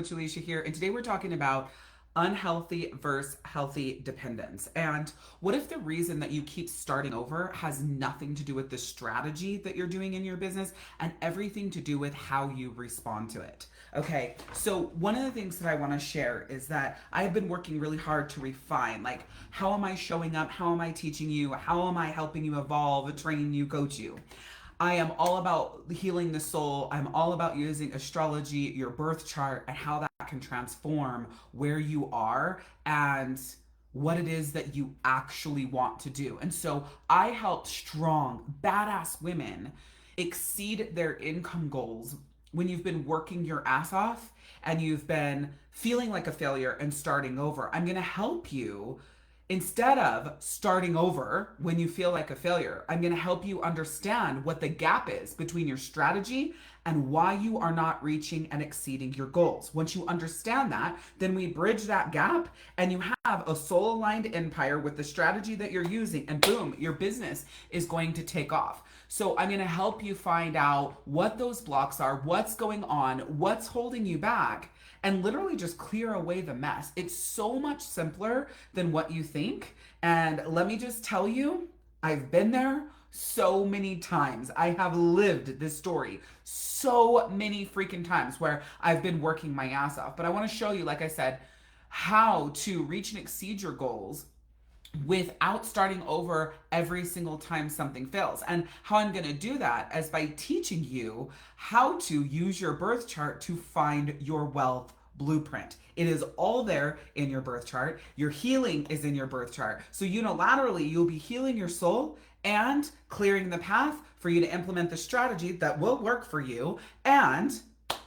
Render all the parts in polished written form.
Coach Alicia here, and today we're talking about unhealthy versus healthy dependence. And what if the reason that you keep starting over has nothing to do with the strategy that you're doing in your business and everything to do with how you respond to it? Okay, so one of the things that I want to share is that I have been working really hard to refine, like, how am I showing up? How am I teaching you? How am I helping you evolve, train you, coach you? I am all about healing the soul. I'm all about using astrology, your birth chart, and how that can transform where you are and what it is that you actually want to do. And so I help strong, badass women exceed their income goals when you've been working your ass off and you've been feeling like a failure and starting over. I'm going to help you instead of starting over when you feel like a failure. I'm going to help you understand what the gap is between your strategy and why you are not reaching and exceeding your goals. Once you understand that, then we bridge that gap and you have a soul aligned empire with the strategy that you're using, and boom, your business is going to take off. So I'm going to help you find out what those blocks are, what's going on, what's holding you back, and literally just clear away the mess. It's so much simpler than what you think. And let me just tell you, I've been there so many times. I have lived this story so many freaking times where I've been working my ass off. But I want to show you, like I said, how to reach and exceed your goals without starting over every single time something fails. And how I'm going to do that is by teaching you how to use your birth chart to find your wealth blueprint. It is all there in your birth chart. Your healing is in your birth chart. So unilaterally, you'll be healing your soul and clearing the path for you to implement the strategy that will work for you and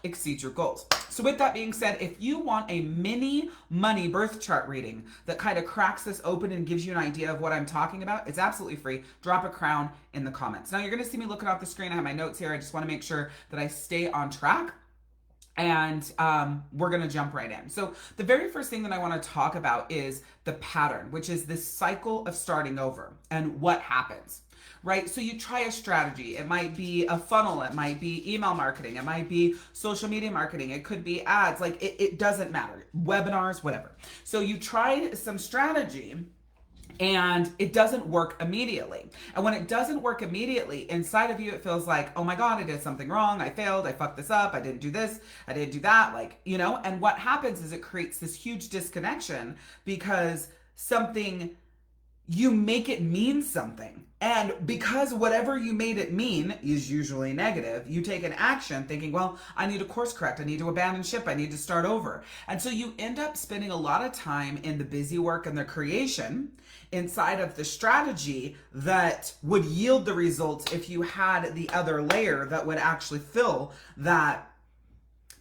exceed your goals. So with that being said, if you want a mini money birth chart reading that kind of cracks this open and gives you an idea of what I'm talking about, it's absolutely free. Drop a crown in the comments. Now you're going to see me looking off the screen. I have my notes here. I just want to make sure that I stay on track. And we're going to jump right in. So the very first thing that I want to talk about is the pattern, which is this cycle of starting over and what happens. Right? So you try a strategy. It might be a funnel. It might be email marketing. It might be social media marketing. It could be ads. Like it doesn't matter. Webinars, whatever. So you tried some strategy and it doesn't work immediately. And when it doesn't work immediately, inside of you, it feels like, oh my God, I did something wrong. I failed. I fucked this up. I didn't do this. I didn't do that. Like, you know, and what happens is it creates this huge disconnection because you make it mean something. And because whatever you made it mean is usually negative, you take an action thinking, well, I need to course correct. I need to abandon ship. I need to start over. And so you end up spending a lot of time in the busy work and the creation inside of the strategy that would yield the results if you had the other layer that would actually fill that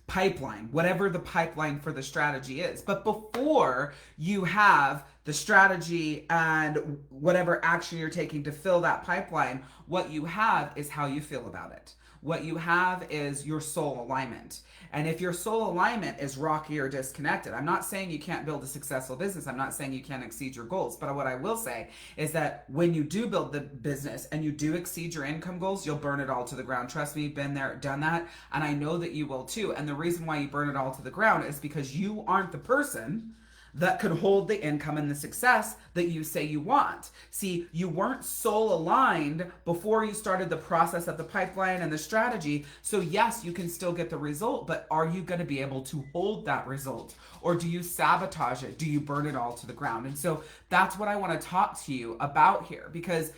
pipeline, whatever the pipeline for the strategy is. But before you have the strategy and whatever action you're taking to fill that pipeline, what you have is how you feel about it. What you have is your soul alignment. And if your soul alignment is rocky or disconnected, I'm not saying you can't build a successful business. I'm not saying you can't exceed your goals. But what I will say is that when you do build the business and you do exceed your income goals, you'll burn it all to the ground. Trust me, been there, done that. And I know that you will too. And the reason why you burn it all to the ground is because you aren't the person that could hold the income and the success that you say you want. See, you weren't soul aligned before you started the process of the pipeline and the strategy. So yes, you can still get the result, but are you going to be able to hold that result? Or do you sabotage it? Do you burn it all to the ground? And so that's what I want to talk to you about here, because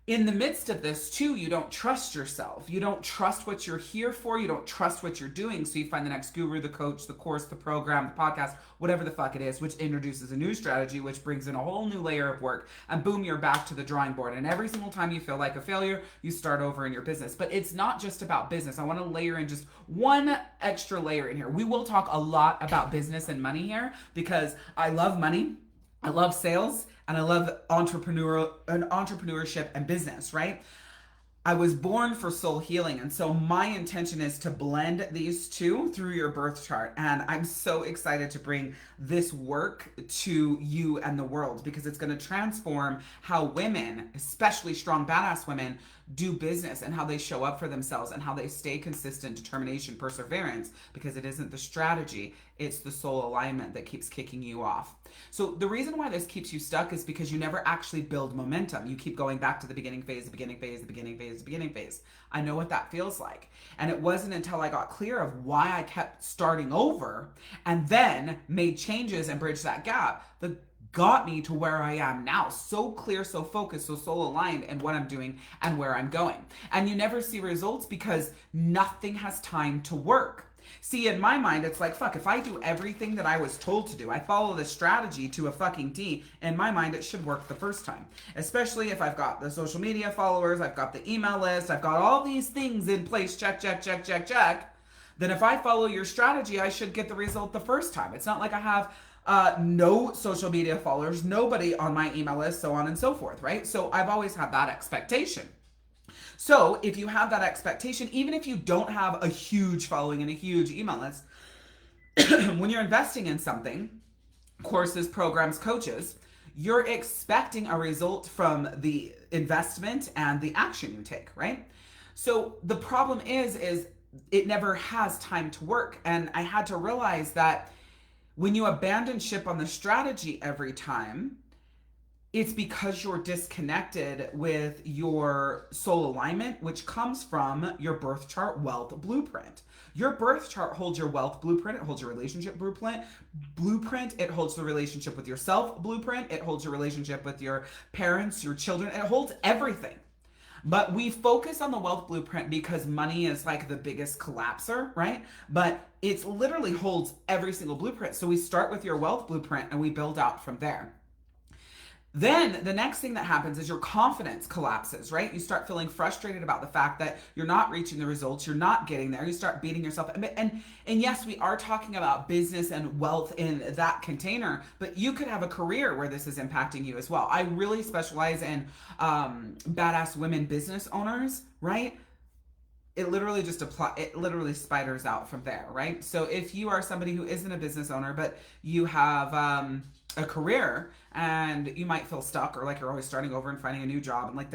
in the midst of this too, you don't trust yourself. You don't trust what you're here for. You don't trust what you're doing. So you find the next guru, the coach, the course, the program, the podcast, whatever the fuck it is, which introduces a new strategy, which brings in a whole new layer of work, and boom, you're back to the drawing board. And every single time you feel like a failure, you start over in your business. But it's not just about business. I want to layer in just one extra layer in here. We will talk a lot about business and money here because I love money. I love sales and I love entrepreneurship and business, right? I was born for soul healing. And so my intention is to blend these two through your birth chart. And I'm so excited to bring this work to you and the world because it's going to transform how women, especially strong, badass women, do business and how they show up for themselves and how they stay consistent, determination, perseverance, because it isn't the strategy, it's the soul alignment that keeps kicking you off. So the reason why this keeps you stuck is because you never actually build momentum. You keep going back to the beginning phase, the beginning phase, the beginning phase, the beginning phase. I know what that feels like. And it wasn't until I got clear of why I kept starting over and then made changes and bridged that gap that got me to where I am now. So clear, so focused, so soul aligned in what I'm doing and where I'm going. And you never see results because nothing has time to work. See, in my mind, it's like, fuck, if I do everything that I was told to do, I follow the strategy to a fucking T, in my mind, it should work the first time. Especially if I've got the social media followers, I've got the email list, I've got all these things in place, check, check, check, check, check. Then if I follow your strategy, I should get the result the first time. It's not like I have no social media followers, nobody on my email list, so on and so forth, right? So I've always had that expectation. So if you have that expectation, even if you don't have a huge following and a huge email list, when you're investing in something, courses, programs, coaches, you're expecting a result from the investment and the action you take, right? So the problem is it never has time to work. And I had to realize that when you abandon ship on the strategy every time, it's because you're disconnected with your soul alignment, which comes from your birth chart wealth blueprint. Your birth chart holds your wealth blueprint. It holds your relationship blueprint. It holds the relationship with yourself blueprint. It holds your relationship with your parents, your children. It holds everything. But we focus on the wealth blueprint because money is like the biggest collapser, right? But it literally holds every single blueprint. So we start with your wealth blueprint and we build out from there. Then the next thing that happens is your confidence collapses, right? You start feeling frustrated about the fact that you're not reaching the results, you're not getting there. You start beating yourself. And yes, we are talking about business and wealth in that container, but you could have a career where this is impacting you as well. I really specialize in badass women business owners, right? It literally spiders out from there, right? So if you are somebody who isn't a business owner, but you have a career and you might feel stuck or like you're always starting over and finding a new job and like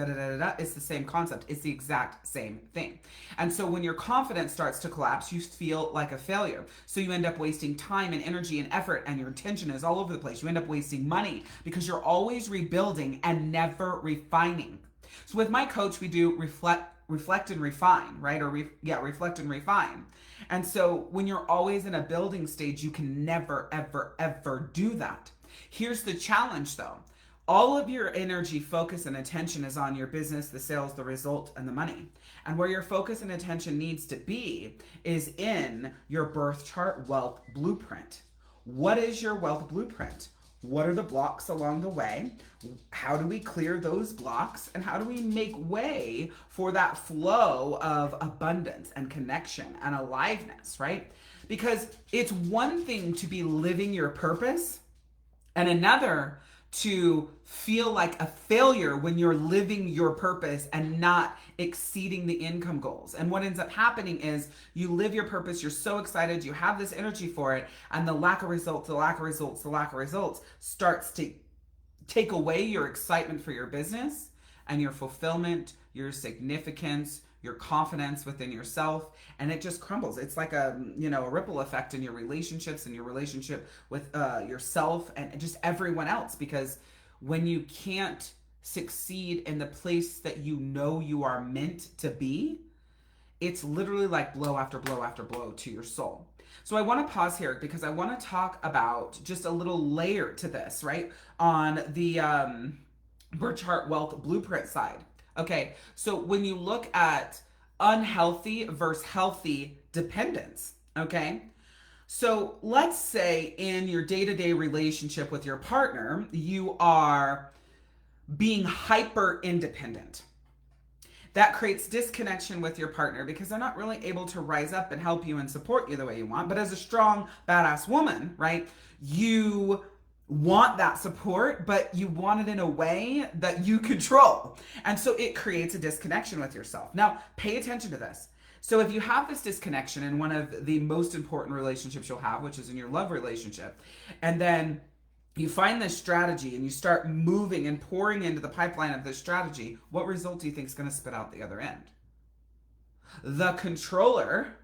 it's the same concept. It's the exact same thing. And so when your confidence starts to collapse, you feel like a failure. So you end up wasting time and energy and effort, and your attention is all over the place. You end up wasting money because you're always rebuilding and never refining. So with my coach, we do reflect and refine, right? Reflect and refine. And so when you're always in a building stage, you can never, ever, ever do that. Here's the challenge though. All of your energy, focus, and attention is on your business, the sales, the result, and the money. And where your focus and attention needs to be is in your birth chart wealth blueprint. What is your wealth blueprint? What are the blocks along the way? How do we clear those blocks? And how do we make way for that flow of abundance and connection and aliveness, right? Because it's one thing to be living your purpose and another to feel like a failure when you're living your purpose and not exceeding the income goals. And what ends up happening is you live your purpose, you're so excited, you have this energy for it, and the lack of results starts to take away your excitement for your business and your fulfillment, your significance, your confidence within yourself, and it just crumbles. It's like a ripple effect in your relationships and your relationship with yourself and just everyone else, because when you can't succeed in the place that you know you are meant to be, it's literally like blow after blow after blow to your soul. So I want to pause here because I want to talk about just a little layer to this, right? On the birth chart wealth blueprint side. Okay, so when you look at unhealthy versus healthy dependence, okay? So let's say in your day-to-day relationship with your partner, you are being hyper independent. That creates disconnection with your partner because they're not really able to rise up and help you and support you the way you want. But as a strong, badass woman, right, you want that support, but you want it in a way that you control. And so it creates a disconnection with yourself. Now, pay attention to this. So if you have this disconnection in one of the most important relationships you'll have, which is in your love relationship, and then You find this strategy and you start moving and pouring into the pipeline of this strategy, what result do you think is going to spit out the other end? The controller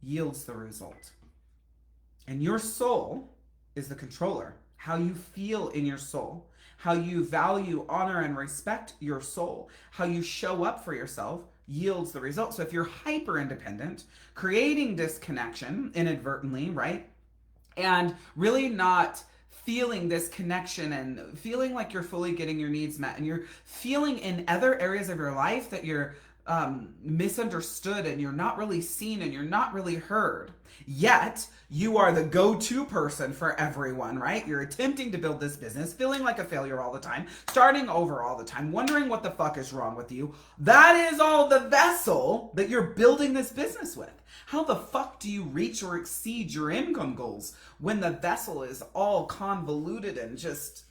yields the result. And your soul is the controller. How you feel in your soul, how you value, honor, and respect your soul, how you show up for yourself yields the result. So if you're hyper independent, creating disconnection inadvertently, right? And really not feeling this connection and feeling like you're fully getting your needs met, and you're feeling in other areas of your life that you're misunderstood and you're not really seen and you're not really heard. Yet you are the go-to person for everyone, right? You're attempting to build this business, feeling like a failure all the time, starting over all the time, wondering what the fuck is wrong with you. That is all the vessel that you're building this business with. How the fuck do you reach or exceed your income goals when the vessel is all convoluted and just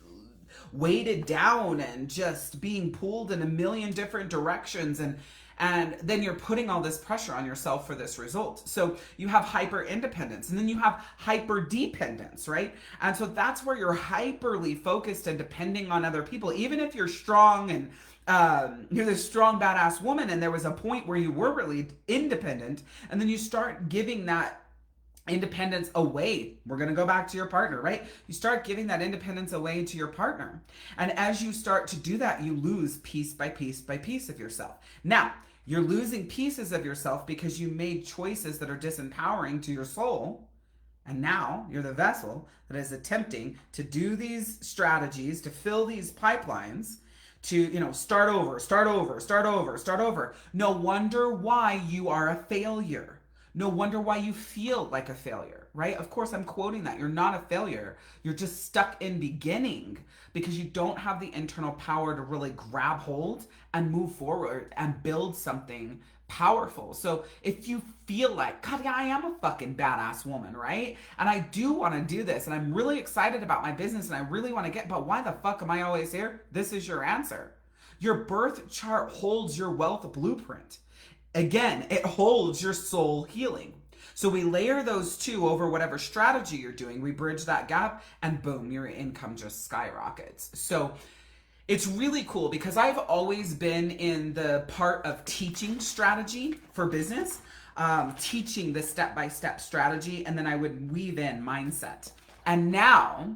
weighted down and just being pulled in a million different directions, and then you're putting all this pressure on yourself for this result? So you have hyper independence, and then you have hyper dependence, right? And so that's where you're hyperly focused and depending on other people. Even if you're strong and you're this strong badass woman, and there was a point where you were really independent, and then you start giving that independence away. We're going to go back to your partner, right? You start giving that independence away to your partner. And as you start to do that, you lose piece by piece by piece of yourself. Now, you're losing pieces of yourself because you made choices that are disempowering to your soul. And now you're the vessel that is attempting to do these strategies, to fill these pipelines, to, start over, start over, start over, start over. No wonder why you are a failure. No wonder why you feel like a failure, right? Of course, I'm quoting that. You're not a failure. You're just stuck in beginning because you don't have the internal power to really grab hold and move forward and build something powerful. So if you feel like, God, yeah, I am a fucking badass woman, right? And I do want to do this, and I'm really excited about my business, and I really want to but why the fuck am I always here? This is your answer. Your birth chart holds your wealth blueprint. Again, it holds your soul healing. So we layer those two over whatever strategy you're doing, we bridge that gap, and boom, your income just skyrockets. So it's really cool because I've always been in the part of teaching strategy for business, teaching the step-by-step strategy, and then I would weave in mindset. And now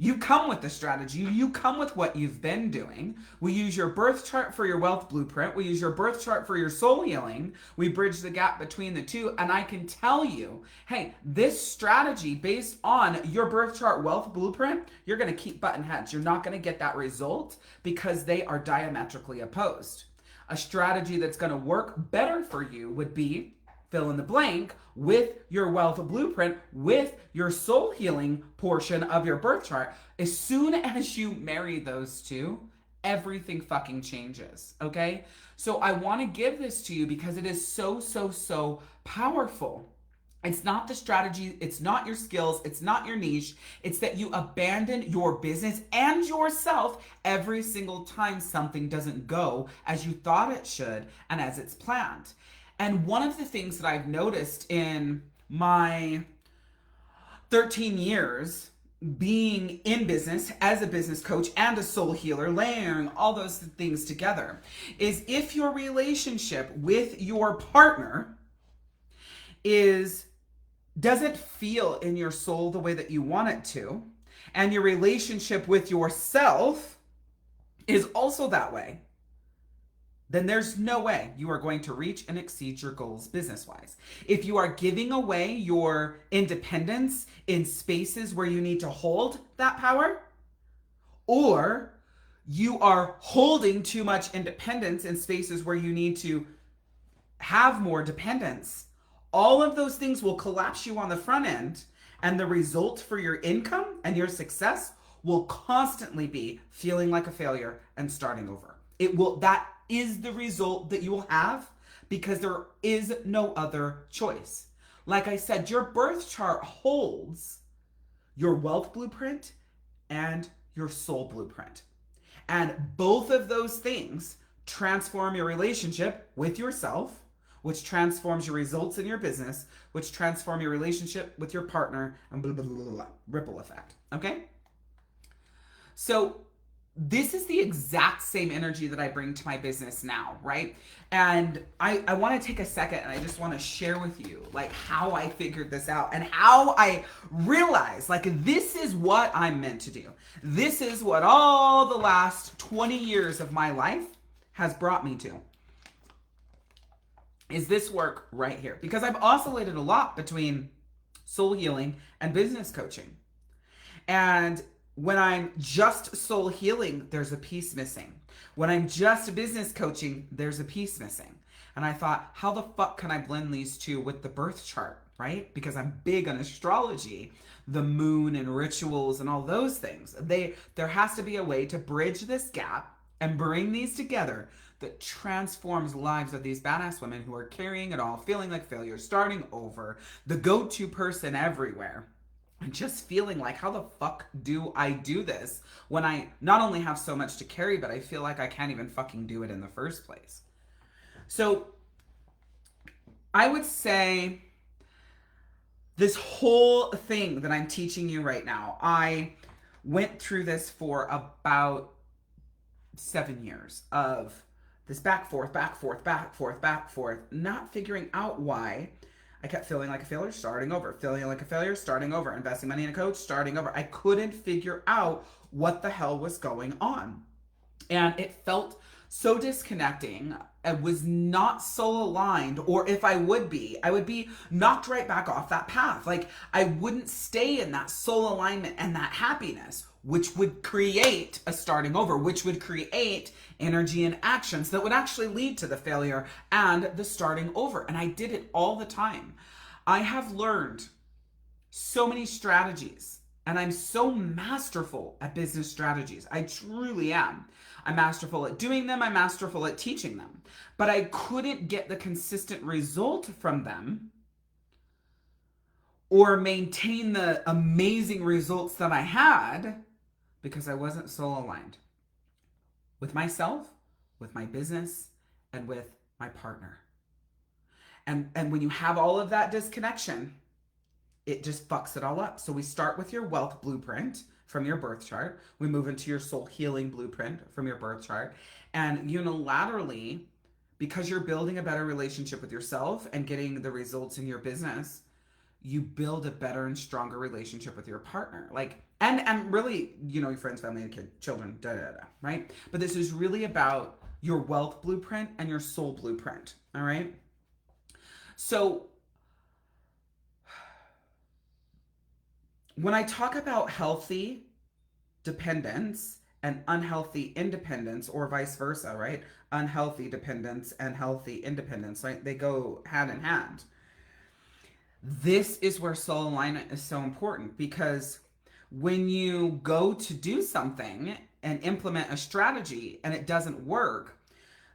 you come with the strategy. You come with what you've been doing. We use your birth chart for your wealth blueprint. We use your birth chart for your soul healing. We bridge the gap between the two. And I can tell you, hey, this strategy based on your birth chart wealth blueprint, you're going to keep button heads. You're not going to get that result because they are diametrically opposed. A strategy that's going to work better for you would be fill in the blank with your wealth blueprint, with your soul healing portion of your birth chart. As soon as you marry those two, everything fucking changes, okay? So I want to give this to you because it is so, so, so powerful. It's not the strategy, it's not your skills, it's not your niche. It's that you abandon your business and yourself every single time something doesn't go as you thought it should and as it's planned. And one of the things that I've noticed in my 13 years being in business as a business coach and a soul healer, layering all those things together, is if your relationship with your partner doesn't feel in your soul the way that you want it to, and your relationship with yourself is also that way, then there's no way you are going to reach and exceed your goals business-wise. If you are giving away your independence in spaces where you need to hold that power, or you are holding too much independence in spaces where you need to have more dependence, all of those things will collapse you on the front end, and the result for your income and your success will constantly be feeling like a failure and starting over. That is the result that you will have because there is no other choice. Like I said, your birth chart holds your wealth blueprint and your soul blueprint. And both of those things transform your relationship with yourself, which transforms your results in your business, which transform your relationship with your partner, and blah, blah, blah, blah, blah. Ripple effect. Okay? So this is the exact same energy that I bring to my business now, right? And I want to take a second and I just want to share with you like how I figured this out and how I realized like this is what I'm meant to do. This is what all the last 20 years of my life has brought me to. Is this work right here? Because I've oscillated a lot between soul healing and business coaching. And when I'm just soul healing, there's a piece missing. When I'm just business coaching, there's a piece missing. And I thought, how the fuck can I blend these two with the birth chart, right? Because I'm big on astrology, the moon and rituals and all those things. There has to be a way to bridge this gap and bring these together that transforms lives of these badass women who are carrying it all, feeling like failures, starting over, the go-to person everywhere. And just feeling like, how the fuck do I do this when I not only have so much to carry, but I feel like I can't even fucking do it in the first place. So I would say this whole thing that I'm teaching you right now, I went through this for about 7 years of this back forth, not figuring out why. I kept feeling like a failure, starting over, feeling like a failure, starting over, investing money in a coach, starting over. I couldn't figure out what the hell was going on. And it felt so disconnecting. I was not soul aligned, or if I would be knocked right back off that path. Like I wouldn't stay in that soul alignment and that happiness, which would create a starting over, which would create energy and actions that would actually lead to the failure and the starting over. And I did it all the time. I have learned so many strategies, and I'm so masterful at business strategies. I truly am. I'm masterful at doing them. I'm masterful at teaching them. But I couldn't get the consistent result from them or maintain the amazing results that I had because I wasn't soul aligned with myself, with my business, and with my partner. And when you have all of that disconnection, it just fucks it all up. So we start with your wealth blueprint from your birth chart. We move into your soul healing blueprint from your birth chart. And unilaterally, because you're building a better relationship with yourself and getting the results in your business, you build a better and stronger relationship with your partner. Like, and really, you know, your friends, family, and children, right? But this is really about your wealth blueprint and your soul blueprint, all right? So when I talk about healthy dependence and unhealthy independence, or vice versa, right? Unhealthy dependence and healthy independence, right? They go hand in hand. This is where soul alignment is so important, because when you go to do something and implement a strategy and it doesn't work,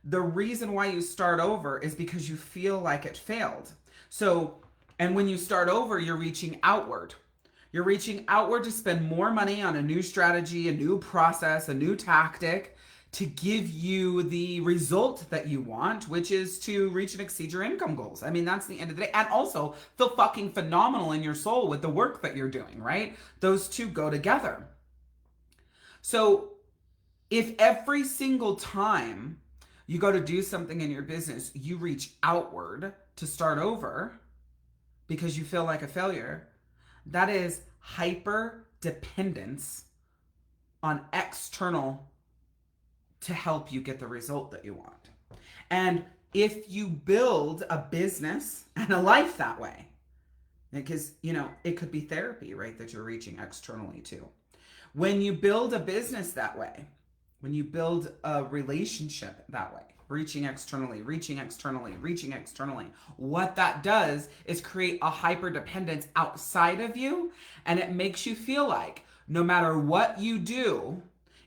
the reason why you start over is because you feel like it failed. So, and when you start over, you're reaching outward. You're reaching outward to spend more money on a new strategy, a new process, a new tactic to give you the result that you want, which is to reach and exceed your income goals. I mean, that's the end of the day. And also feel fucking phenomenal in your soul with the work that you're doing, right? Those two go together. So if every single time you go to do something in your business, you reach outward to start over because you feel like a failure, that is hyper dependence on external to help you get the result that you want. And if you build a business and a life that way, because, you know, it could be therapy, right, that you're reaching externally to. When you build a business that way, when you build a relationship that way, reaching externally, what that does is create a hyper dependence outside of you, and it makes you feel like no matter what you do,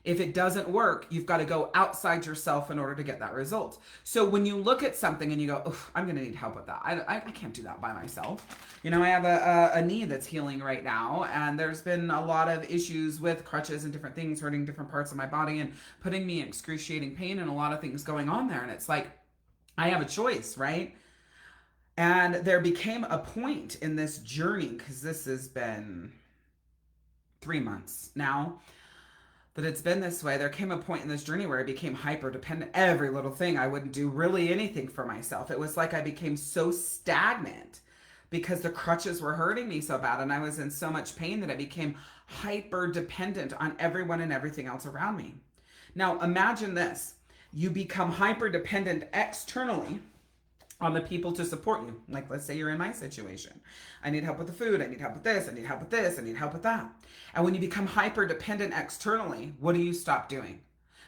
if it doesn't work, you've got to go outside yourself in order to get that result. So when you look at something and you go, I'm going to need help with that. I can't do that by myself. You know, I have a knee that's healing right now, and there's been a lot of issues with crutches and different things hurting different parts of my body and putting me in excruciating pain and a lot of things going on there. And it's like, I have a choice, right? And there became a point in this journey, because this has been 3 months now that it's been this way. There came a point in this journey where I became hyper dependent. Every little thing, I wouldn't do really anything for myself. It was like I became so stagnant because the crutches were hurting me so bad, and I was in so much pain that I became hyper dependent on everyone and everything else around me. Now imagine this: you become hyper dependent externally on the people to support you. Like, let's say you're in my situation. I need help with the food. I need help with this. I need help with this. I need help with that. And when you become hyper dependent externally, what do you stop doing?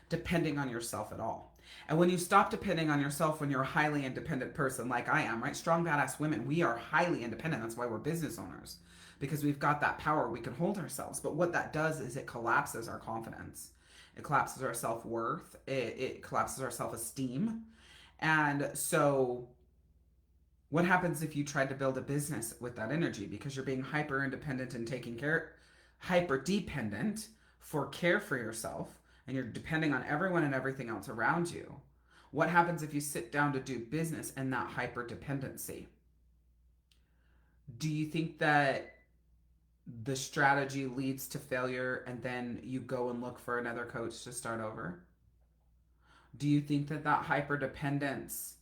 Depending on yourself at all. And when you stop depending on yourself, when you're a highly independent person like I am, right? Strong, badass women, we are highly independent. That's why we're business owners, because we've got that power. We can hold ourselves. But what that does is it collapses our confidence. It collapses our self-worth. It collapses our self-esteem. And so what happens if you tried to build a business with that energy? Because you're being hyper independent and taking care, hyper dependent for care for yourself, and you're depending on everyone and everything else around you. What happens if you sit down to do business in that hyper dependency? Do you think that the strategy leads to failure and then you go and look for another coach to start over? Do you think that that hyper dependence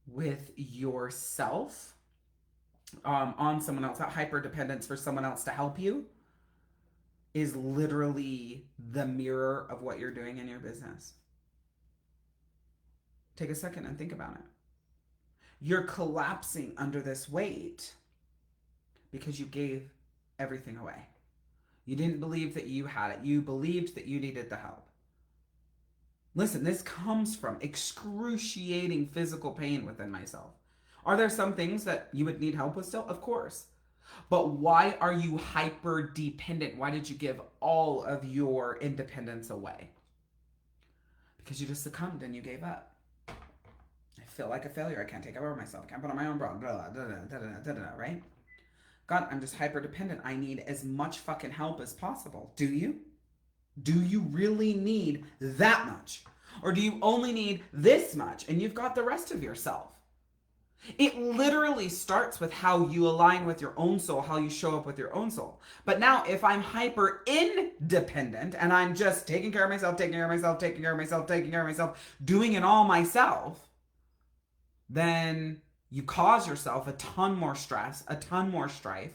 with yourself on someone else, that hyper dependence for someone else to help you, is literally the mirror of what you're doing in your business? Take a second and think about it. You're collapsing under this weight because you gave everything away. You didn't believe that you had it. You believed that you needed the help. Listen, this comes from excruciating physical pain within myself. Are there some things that you would need help with still? Of course. But why are you hyper dependent? Why did you give all of your independence away? Because you just succumbed and you gave up. I feel like a failure. I can't take care of myself. I can't put on my own bra. Blah, blah, blah, blah, blah, right? God, I'm just hyper dependent. I need as much fucking help as possible. Do you? Do you really need that much? Or do you only need this much and you've got the rest of yourself? It literally starts with how you align with your own soul, how you show up with your own soul. But now, if I'm hyper independent and I'm just taking care of myself, taking care of myself, taking care of myself, taking care of myself, doing it all myself, then you cause yourself a ton more stress, a ton more strife.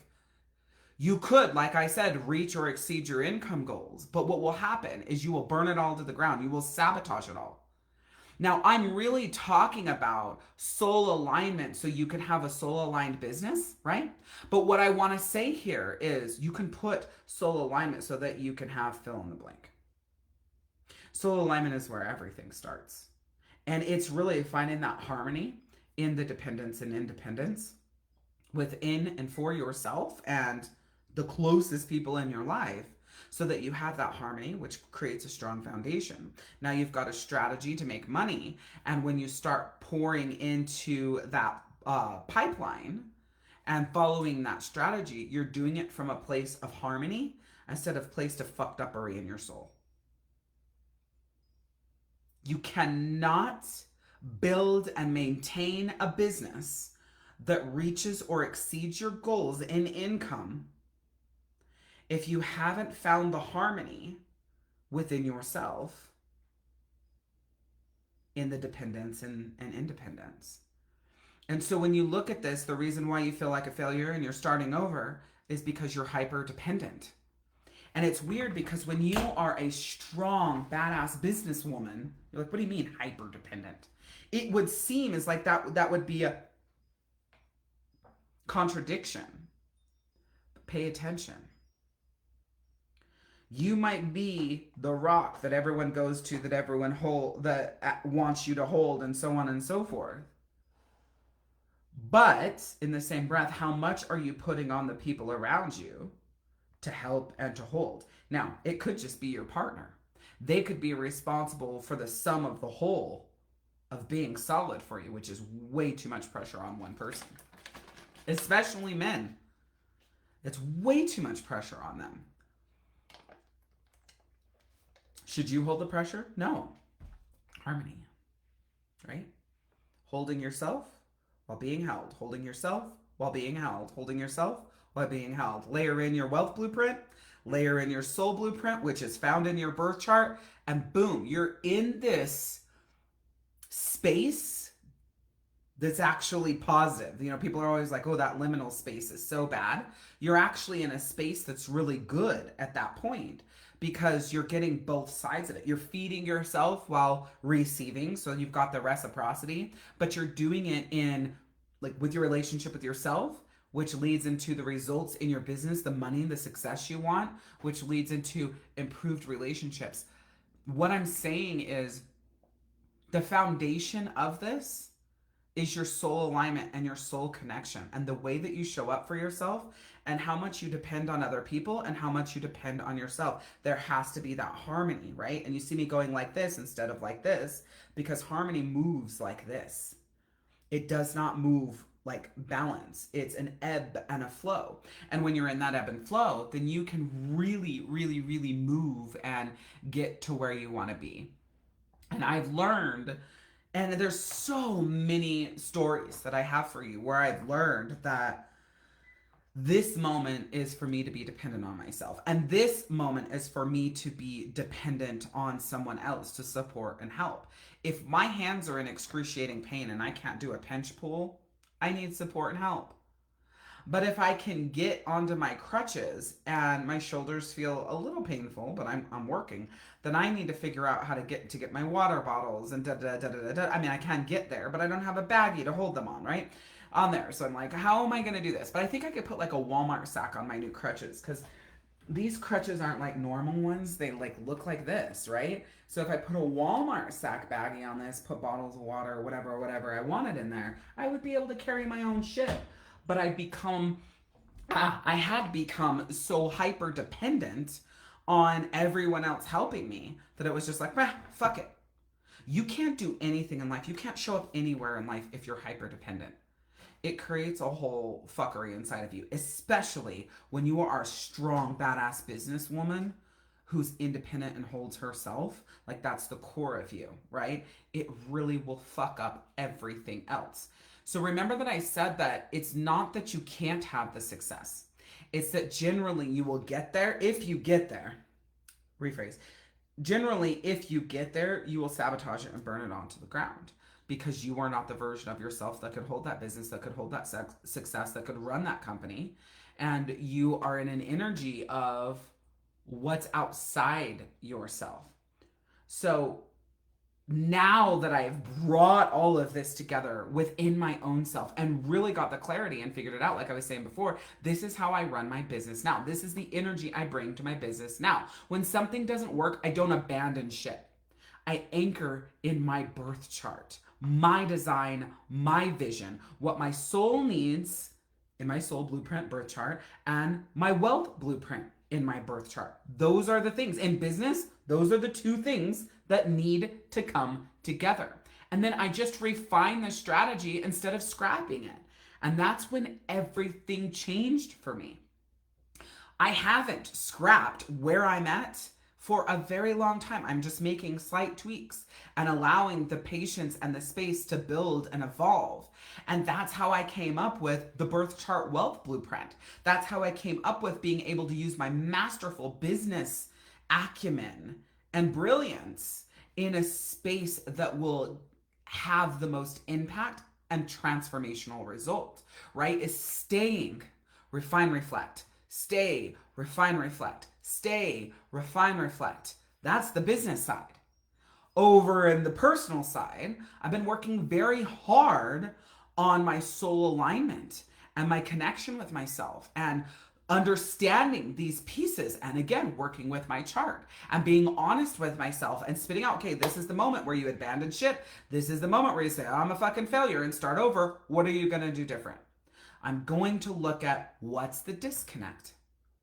You could, like I said, reach or exceed your income goals, but what will happen is you will burn it all to the ground. You will sabotage it all. Now, I'm really talking about soul alignment so you can have a soul aligned business, right? But what I want to say here is you can put soul alignment so that you can have fill in the blank. Soul alignment is where everything starts. And it's really finding that harmony in the dependence and independence within and for yourself and the closest people in your life, so that you have that harmony, which creates a strong foundation. Now you've got a strategy to make money, and when you start pouring into that pipeline and following that strategy, you're doing it from a place of harmony instead of place of fucked uppery in your soul. You cannot build and maintain a business that reaches or exceeds your goals in income if you haven't found the harmony within yourself in the dependence and independence. And so when you look at this, the reason why you feel like a failure and you're starting over is because you're hyper dependent. And it's weird because when you are a strong, badass businesswoman, you're like, what do you mean hyper dependent? It would seem as like that would be a contradiction. But pay attention. You might be the rock that everyone goes to, that everyone that wants you to hold, and so on and so forth. But in the same breath, how much are you putting on the people around you to help and to hold? Now, it could just be your partner. They could be responsible for the sum of the whole of being solid for you, which is way too much pressure on one person. Especially men. It's way too much pressure on them. Should you hold the pressure? No. Harmony. Right? Holding yourself, while being held, holding yourself while being held, holding yourself while being held. Layer in your wealth blueprint, layer in your soul blueprint, which is found in your birth chart, and boom, you're in this space that's actually positive. You know, people are always like, oh, that liminal space is so bad. You're actually in a space that's really good at that point because you're getting both sides of it. You're feeding yourself while receiving. So you've got the reciprocity, but you're doing it in like with your relationship with yourself, which leads into the results in your business, the money, the success you want, which leads into improved relationships. What I'm saying is the foundation of this is your soul alignment and your soul connection and the way that you show up for yourself and how much you depend on other people and how much you depend on yourself. There has to be that harmony, right? And you see me going like this instead of like this because harmony moves like this. It does not move like balance. It's an ebb and a flow. And when you're in that ebb and flow, then you can really, really, really move and get to where you want to be. And I've learned, and there's so many stories that I have for you where I've learned that this moment is for me to be dependent on myself. And this moment is for me to be dependent on someone else to support and help. If my hands are in excruciating pain and I can't do a pinch pull, I need support and help. But if I can get onto my crutches and my shoulders feel a little painful, but I'm working, then I need to figure out how to get my water bottles and da da da da da. I mean, I can get there, but I don't have a baggie to hold them on, right? On there. So I'm like, how am I going to do this? But I think I could put like a Walmart sack on my new crutches because these crutches aren't like normal ones. They like look like this, right? So if I put a Walmart sack baggie on this, put bottles of water or whatever I wanted in there, I would be able to carry my own shit. But I had become so hyper dependent on everyone else helping me that it was just like, fuck it. You can't do anything in life. You can't show up anywhere in life if you're hyper dependent. It creates a whole fuckery inside of you, especially when you are a strong, badass businesswoman who's independent and holds herself. Like that's the core of you, right? It really will fuck up everything else. So remember that I said that it's not that you can't have the success. It's that generally you will get there if you get there. Rephrase. Generally, if you get there, you will sabotage it and burn it onto the ground because you are not the version of yourself that could hold that business, that could hold that success, that could run that company. And you are in an energy of what's outside yourself. So now that I've brought all of this together within my own self and really got the clarity and figured it out, like I was saying before, this is how I run my business now. This is the energy I bring to my business now. When something doesn't work, I don't abandon shit. I anchor in my birth chart, my design, my vision, what my soul needs in my soul blueprint birth chart, and my wealth blueprint in my birth chart. Those are the things. In business, those are the two things that need to come together. And then I just refine the strategy instead of scrapping it. And that's when everything changed for me. I haven't scrapped where I'm at for a very long time. I'm just making slight tweaks and allowing the patience and the space to build and evolve. And that's how I came up with the birth chart wealth blueprint. That's how I came up with being able to use my masterful business acumen and brilliance in a space that will have the most impact and transformational result, right? Is staying, refine, reflect, stay, refine, reflect, stay, refine, reflect. That's the business side. Over in the personal side, I've been working very hard on my soul alignment and my connection with myself and understanding these pieces, and again working with my chart and being honest with myself and spitting out, okay, this is the moment where you abandon shit. This is the moment where you say, I'm a fucking failure and start over. What are you going to do different? I'm going to look at what's the disconnect.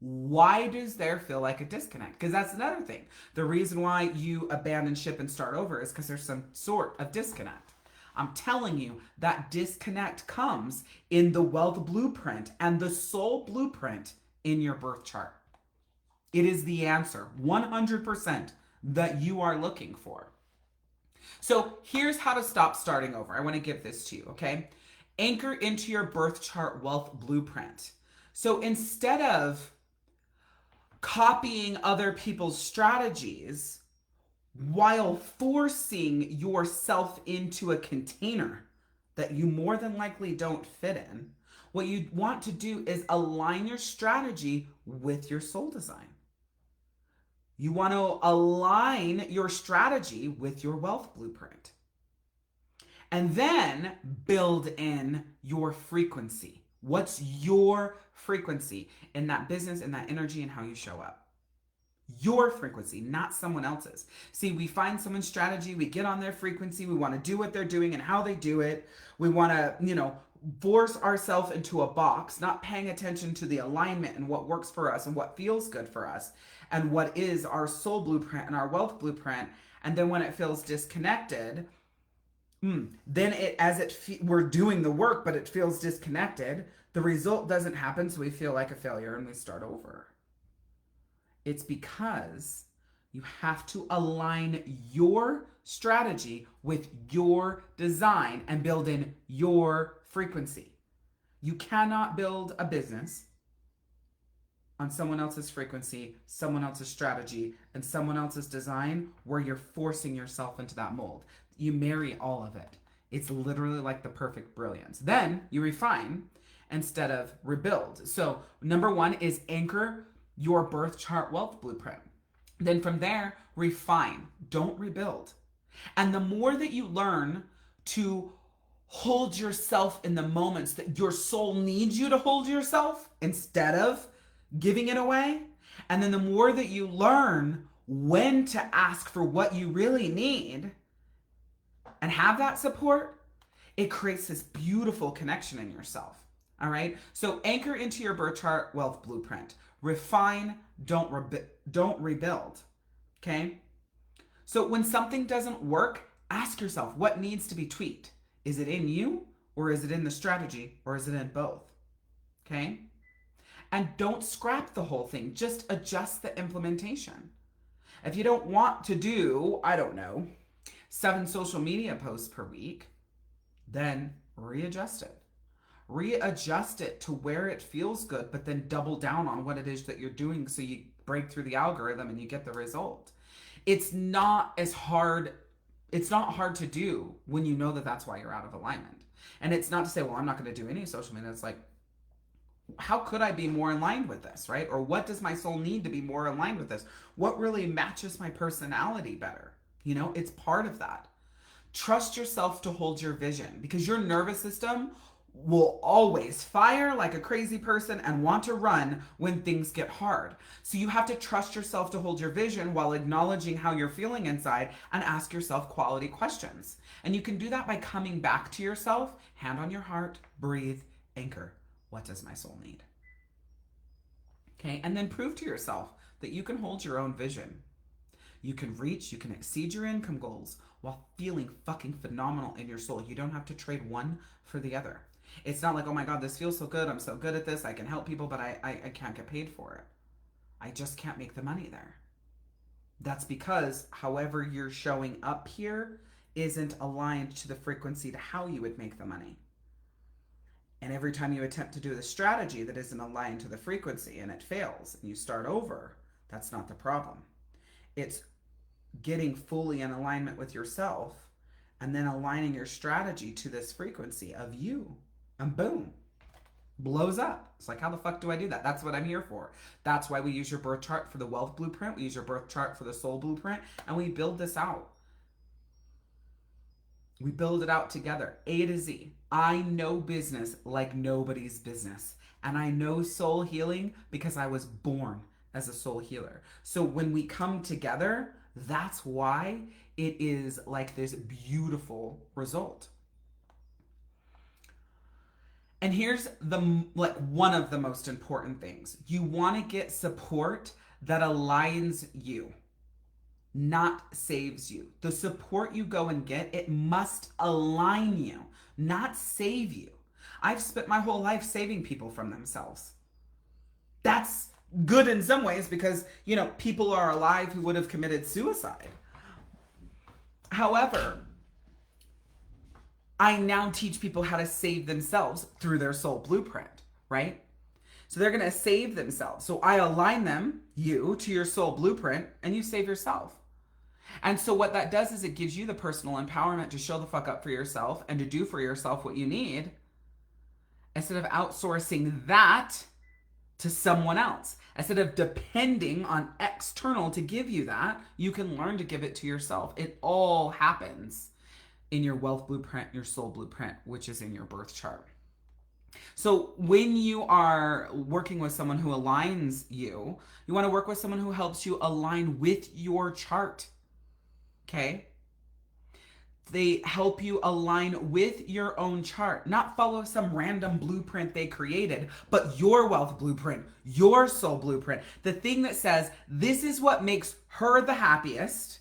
Why does there feel like a disconnect? Because that's another thing. The reason why you abandon ship and start over is because there's some sort of disconnect. I'm telling you, that disconnect comes in the wealth blueprint and the soul blueprint in your birth chart. It is the answer, 100%, that you are looking for. So here's how to stop starting over. I want to give this to you, okay? Anchor into your birth chart wealth blueprint. So instead of copying other people's strategies while forcing yourself into a container that you more than likely don't fit in, what you want to do is align your strategy with your soul design. You want to align your strategy with your wealth blueprint. And then build in your frequency. What's your frequency in that business, in that energy, and how you show up? Your frequency, not someone else's. See, we find someone's strategy, we get on their frequency, we want to do what they're doing and how they do it. We want to, force ourselves into a box, not paying attention to the alignment and what works for us and what feels good for us and what is our soul blueprint and our wealth blueprint. And then when it feels disconnected, then we're doing the work, but it feels disconnected. The result doesn't happen, so we feel like a failure and we start over. It's because you have to align your strategy with your design and build in your frequency. You cannot build a business on someone else's frequency, someone else's strategy, and someone else's design where you're forcing yourself into that mold. You marry all of it. It's literally like the perfect brilliance. Then you refine instead of rebuild. So number one is anchor your birth chart wealth blueprint. Then from there, refine. Don't rebuild. And the more that you learn to hold yourself in the moments that your soul needs you to hold yourself instead of giving it away, and then the more that you learn when to ask for what you really need and have that support, it creates this beautiful connection in yourself. All right. So anchor into your birth chart wealth blueprint. Refine, don't rebuild. Okay. So when something doesn't work, ask yourself what needs to be tweaked. Is it in you, or is it in the strategy, or is it in both? Okay. And don't scrap the whole thing. Just adjust the implementation. If you don't want to do, 7 social media posts per week, then readjust it. Readjust it to where it feels good, but then double down on what it is that you're doing so you break through the algorithm and you get the result. It's not hard to do when you know that that's why you're out of alignment. And it's not to say, well, I'm not going to do any social media. It's like, how could I be more aligned with this, right? Or what does my soul need to be more aligned with this? What really matches my personality better? It's part of that. Trust yourself to hold your vision, because your nervous system will always fire like a crazy person and want to run when things get hard. So you have to trust yourself to hold your vision while acknowledging how you're feeling inside and ask yourself quality questions. And you can do that by coming back to yourself, hand on your heart, breathe, anchor. What does my soul need? Okay, and then prove to yourself that you can hold your own vision. You can exceed your income goals while feeling fucking phenomenal in your soul. You don't have to trade one for the other. It's not like, oh my God, this feels so good. I'm so good at this. I can help people, but I can't get paid for it. I just can't make the money there. That's because however you're showing up here isn't aligned to the frequency to how you would make the money. And every time you attempt to do the strategy that isn't aligned to the frequency and it fails and you start over, that's not the problem. It's getting fully in alignment with yourself and then aligning your strategy to this frequency of you. And boom, blows up. It's like, how the fuck do I do that? That's what I'm here for. That's why we use your birth chart for the wealth blueprint. We use your birth chart for the soul blueprint. And we build this out. We build it out together, A to Z. I know business like nobody's business. And I know soul healing because I was born as a soul healer. So when we come together, that's why it is like this beautiful result. And here's one of the most important things. You want to get support that aligns you, not saves you. The support you go and get, it must align you, not save you. I've spent my whole life saving people from themselves. That's good in some ways because, people are alive who would have committed suicide. However, I now teach people how to save themselves through their soul blueprint, right? So they're going to save themselves. So I align them, you, to your soul blueprint, and you save yourself. And so what that does is it gives you the personal empowerment to show the fuck up for yourself and to do for yourself what you need instead of outsourcing that to someone else. Instead of depending on external to give you that, you can learn to give it to yourself. It all happens in your wealth blueprint, your soul blueprint, which is in your birth chart. So when you are working with someone who aligns you, you want to work with someone who helps you align with your chart. Okay? They help you align with your own chart, not follow some random blueprint they created, but your wealth blueprint, your soul blueprint, the thing that says this is what makes her the happiest.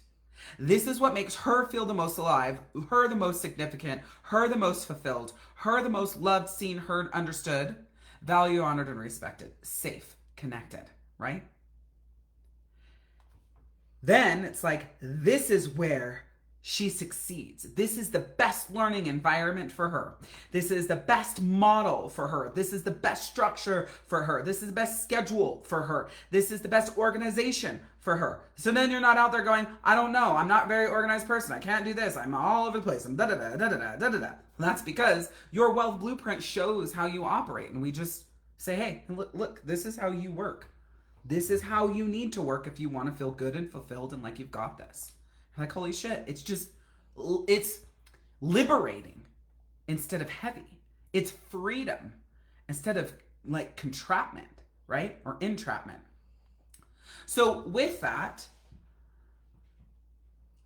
This is what makes her feel the most alive, her the most significant, her the most fulfilled, her the most loved, seen, heard, understood, valued, honored, and respected, safe, connected, right? Then it's like, this is where she succeeds. This is the best learning environment for her. This is the best model for her. This is the best structure for her. This is the best schedule for her. This is the best organization for her. So then you're not out there going, I don't know. I'm not a very organized person. I can't do this. I'm all over the place. I'm da-da-da, da-da-da, da-da-da. That's because your wealth blueprint shows how you operate. And we just say, hey, look, this is how you work. This is how you need to work if you want to feel good and fulfilled and like you've got this. Like, holy shit, it's liberating instead of heavy. It's freedom instead of like contraptment, right? Or entrapment. So with that,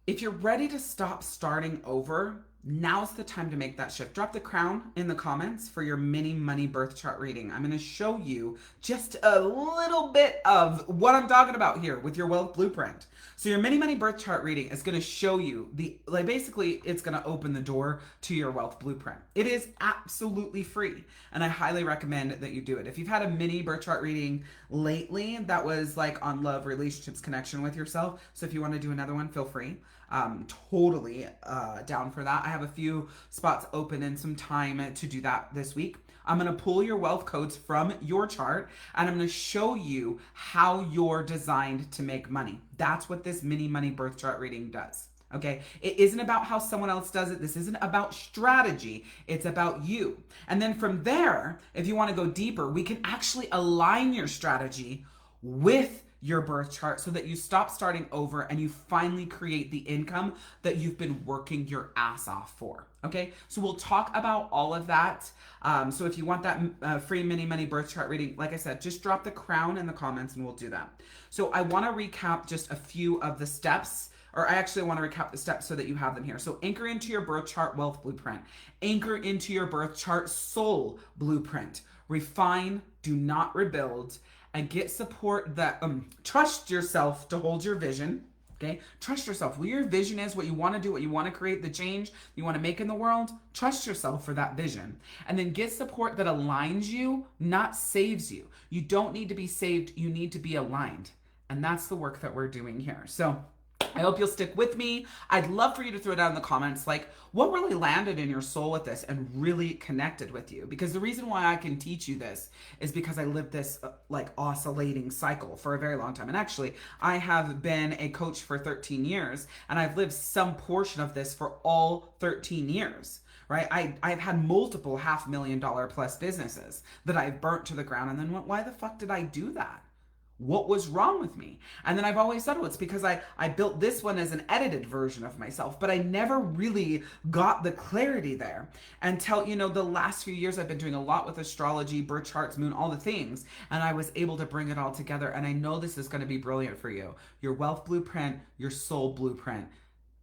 if you're ready to stop starting over, now's the time to make that shift. Drop the crown in the comments for your mini money birth chart reading. I'm going to show you just a little bit of what I'm talking about here with your wealth blueprint. So your mini money birth chart reading is going to show you basically it's going to open the door to your wealth blueprint. It is absolutely free, and I highly recommend that you do it. If you've had a mini birth chart reading lately that was like on love, relationships, connection with yourself, so if you want to do another one, feel free. Totally down for that. I have a few spots open and some time to do that this week. I'm going to pull your wealth codes from your chart and I'm going to show you how you're designed to make money. That's what this mini money birth chart reading does. Okay. It isn't about how someone else does it. This isn't about strategy. It's about you. And then from there, if you want to go deeper, we can actually align your strategy with your birth chart so that you stop starting over and you finally create the income that you've been working your ass off for. Okay, so we'll talk about all of that. So if you want that free mini money birth chart reading, like I said, just drop the crown in the comments and we'll do that. So I want to recap just a few of the steps, or I actually want to recap the steps so that you have them here. So anchor into your birth chart wealth blueprint, anchor into your birth chart soul blueprint, refine, do not rebuild, and get support that trust yourself to hold your vision. Okay, trust yourself. What your vision is, what you want to do, what you want to create, the change you want to make in the world. Trust yourself for that vision, and then get support that aligns you, not saves you. You don't need to be saved. You need to be aligned, and that's the work that we're doing here. So I hope you'll stick with me. I'd love for you to throw down in the comments, like, what really landed in your soul with this and really connected with you? Because the reason why I can teach you this is because I lived this like oscillating cycle for a very long time. And actually, I have been a coach for 13 years and I've lived some portion of this for all 13 years. Right? I've had multiple $500,000 plus businesses that I've burnt to the ground and then went, why the fuck did I do that? What was wrong with me? And then I've always said, well, it's because I built this one as an edited version of myself, but I never really got the clarity there until, the last few years I've been doing a lot with astrology, birth charts, moon, all the things, and I was able to bring it all together. And I know this is going to be brilliant for you. Your wealth blueprint, your soul blueprint,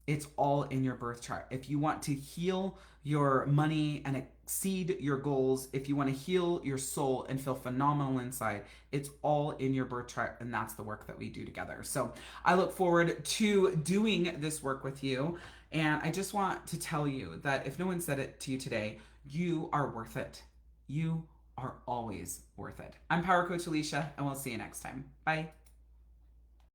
it's all in your birth chart. If you want to heal your money and exceed your goals, if you want to heal your soul and feel phenomenal inside, it's all in your birth chart, and that's the work that we do together. So I look forward to doing this work with you, and I just want to tell you that if no one said it to you today, you are worth it. You are always worth it. I'm Power Coach Alicia, and we'll see you next time. Bye.